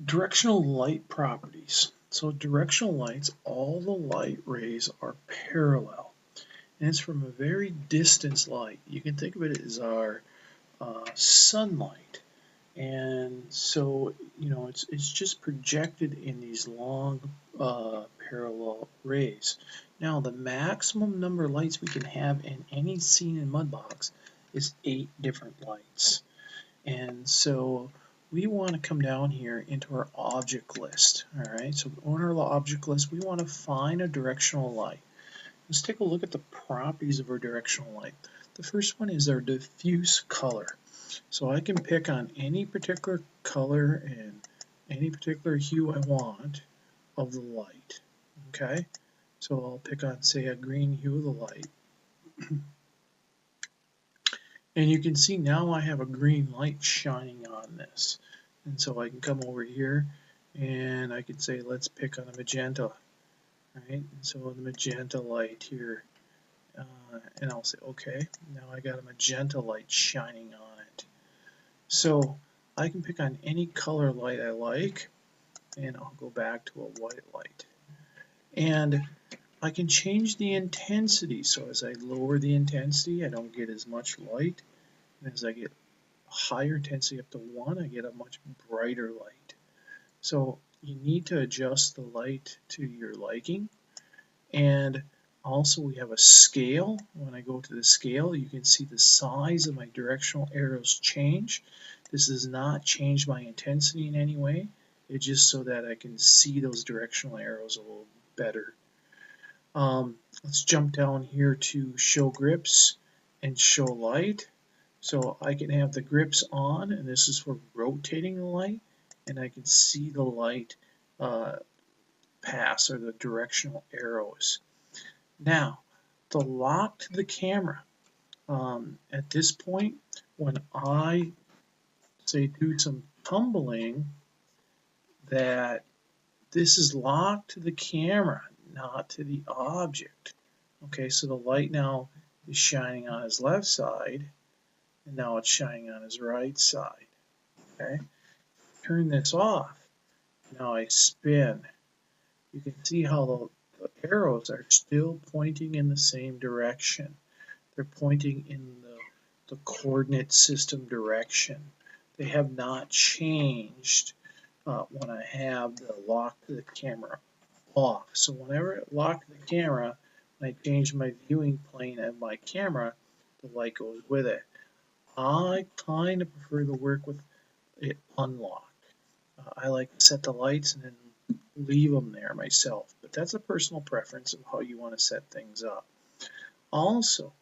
Directional light properties. So directional lights, all the light rays are parallel, and it's from a very distant light. You can think of it as our sunlight, and so it's just projected in these long parallel rays. Now the maximum number of lights we can have in any scene in Mudbox is 8 different lights, and so we want to come down here into our object list. All right, so on our object list, we want to find a directional light. Let's take a look at the properties of our directional light. The first one is our diffuse color. So I can pick on any particular color and any particular hue I want of the light. Okay, so I'll pick on, say, a green hue of the light. And you can see now I have a green light shining on this. And so I can come over here and I can say, let's pick on a magenta. Right? And so the magenta light here, and I'll say, okay, now I got a magenta light shining on it. So I can pick on any color light I like, and I'll go back to a white light. And I can change the intensity, so as I lower the intensity, I don't get as much light, and as I get higher intensity up to 1, I get a much brighter light. So you need to adjust the light to your liking. And also we have a scale. When I go to the scale, you can see the size of my directional arrows change. This does not change my intensity in any way. It's just so that I can see those directional arrows a little better. Let's jump down here to show grips and show light. So I can have the grips on, and this is for rotating the light, and I can see the light pass, or the directional arrows. Now, the lock to the camera. At this point, when I say do some tumbling, that this is locked to the camera, not to the object. Okay, so the light now is shining on his left side, and now it's shining on his right side. Okay, turn this off. Now I spin. You can see how the arrows are still pointing in the same direction. They're pointing in the coordinate system direction. They have not changed when I have the lock to the camera off. So whenever I lock the camera, when I change my viewing plane of my camera, the light goes with it. I kind of prefer to work with it unlocked. I like to set the lights and then leave them there myself, but that's a personal preference of how you want to set things up. Also,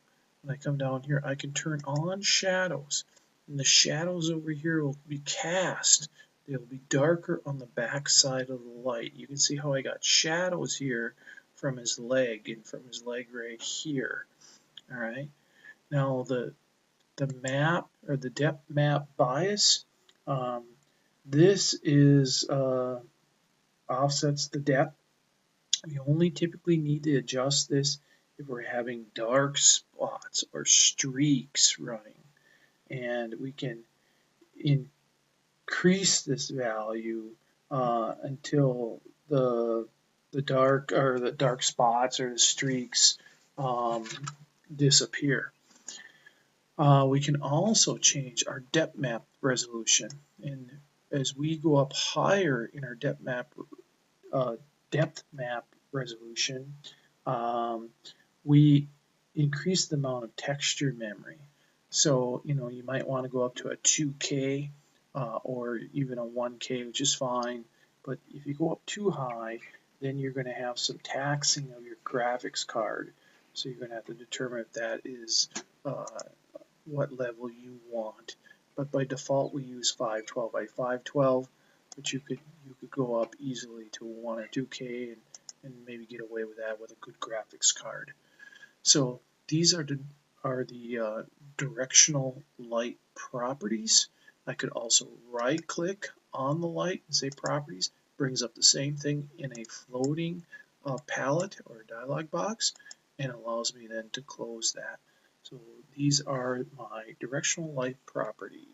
when I come down here, I can turn on shadows, and the shadows over here will be cast. They'll be darker on the back side of the light. You can see how I got shadows here from his leg and from his leg right here. All right. Now the map, or the depth map bias, this is offsets the depth. We only typically need to adjust this if we're having dark spots or streaks running, and we can increase this value until the dark spots or the streaks disappear. We can also change our depth map resolution, and as we go up higher in our depth map resolution, we increase the amount of texture memory. So you might want to go up to a 2K or even a 1K, which is fine. But if you go up too high, then you're going to have some taxing of your graphics card. So you're going to have to determine if that is what level you want. But by default, we use 512 by 512. But you could go up easily to 1 or 2K and maybe get away with that with a good graphics card. So these are the directional light properties. I could also right click on the light and say properties. Brings up the same thing in a floating palette or dialog box, and allows me then to close that. So these are my directional light properties.